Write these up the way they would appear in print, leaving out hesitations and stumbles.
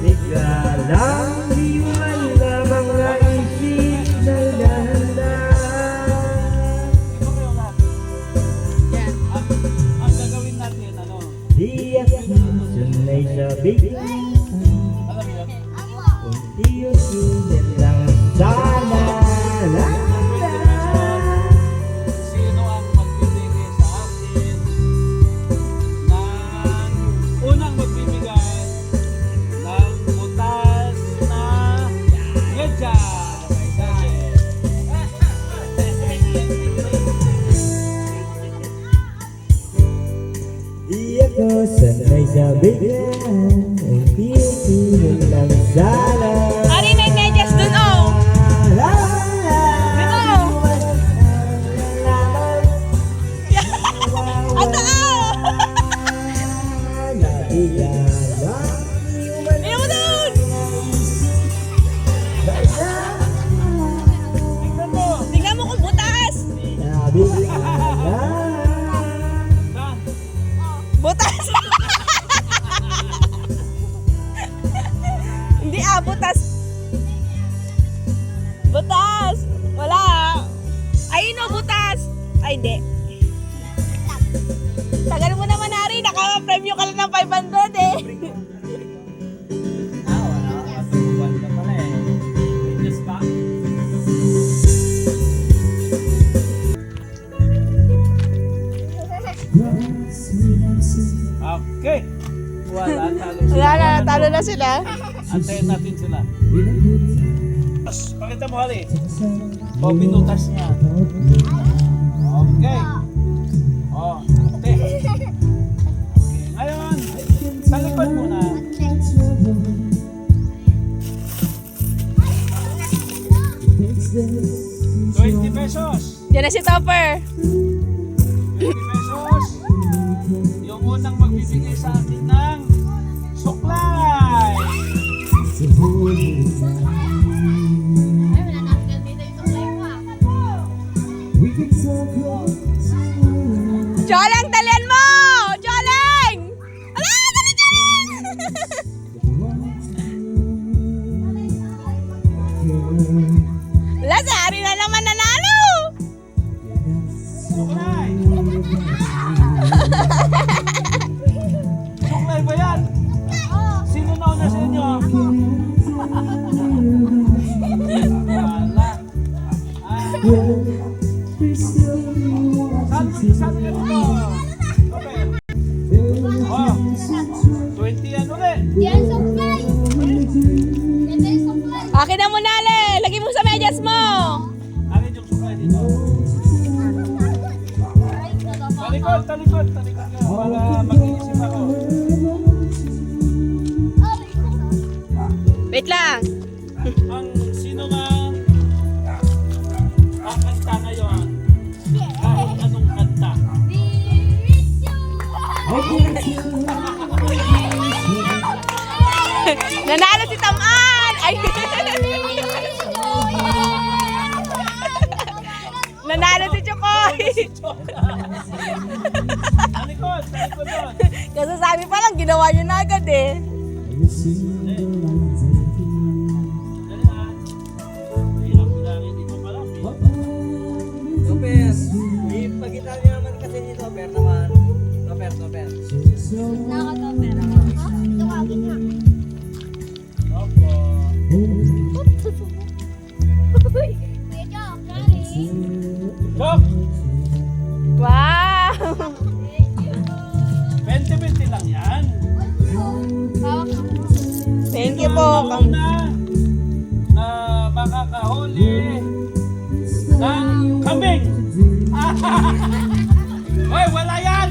Bigla lang iwan na mga isip na dahan-dahan. Ang gagawin natin, ano? Di ako sanay sa bigla. Alam mo yun? Unti-unti lang sana lang. Sino ang magbibigay sa akin ng unang magbibigay ng butas na medyas? Di ako sanay sa bigla. Unti-unti lang sana. Ari na yung medyas dun, oh! Dito, oh! Ata, oh! Bino mo dun! Tingnan mo! Tingnan mo kung butas! Saan? Butas! Hindi butas. Butas! Wala. Ayun o, butas. Ay, hindi. Tagal mo naman, Ari. Naka-premyo ka lang ng 500 eh. Wala. Masubuan ka pala eh. Medyas pa? Okay. Wala. Wala na, talo na sila. Antayin natin sila. Pakita mo, Hali. O, binutas niya. Okay. O, okay. Ngayon, sa likod muna. 20 pesos. Diyan na si Topper. 20 pesos. Yung unang magbibigay sa akin ng suklay. Joleng, talian mo! Joleng! Ala, dali dyan! Wala, si Ari na naman nanalo! Suklay. Suklay ba yan? Sino nauna sa inyo? Wala. Saan ka dito? Okay. Oh, 20 yan ulit. Akin na muna, Ale. Lagi mo sa medyas mo. Akin yung suklay dito. Talikod ka. Para mag-iisip ako. Wait lang. Ang sino mang kakanta ngayon, kahit anong kanta. Nanalo si Tamaan. Ay. Nanalo si Chokoy. Talikod doon. Kasi sabi pa lang, ginawa niyo na agad eh. Dali ha. Hirap ko lang, hindi mo pala. Topper, ipagkita niyo naman kasi ni Topper naman. Topper. Opo. Chok! Wow! 20-20 lang yan. Thank you po. Ang nauna na makakahuli ng kambing. Hoy, wala yan!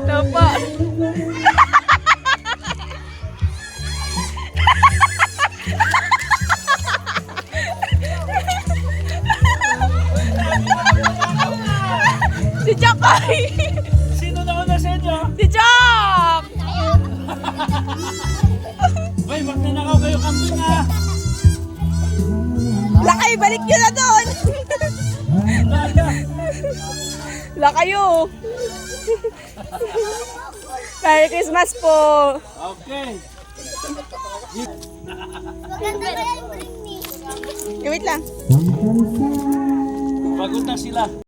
Ito po. Si Chokoy! Sino nauna sa inyo? Si Chok! Hoy, pag ninakaw kayo kambing ah. Lakay, balik nyo na doon! Lakayo! Merry Christmas po! Okay. Wait lang. Pagod na sila.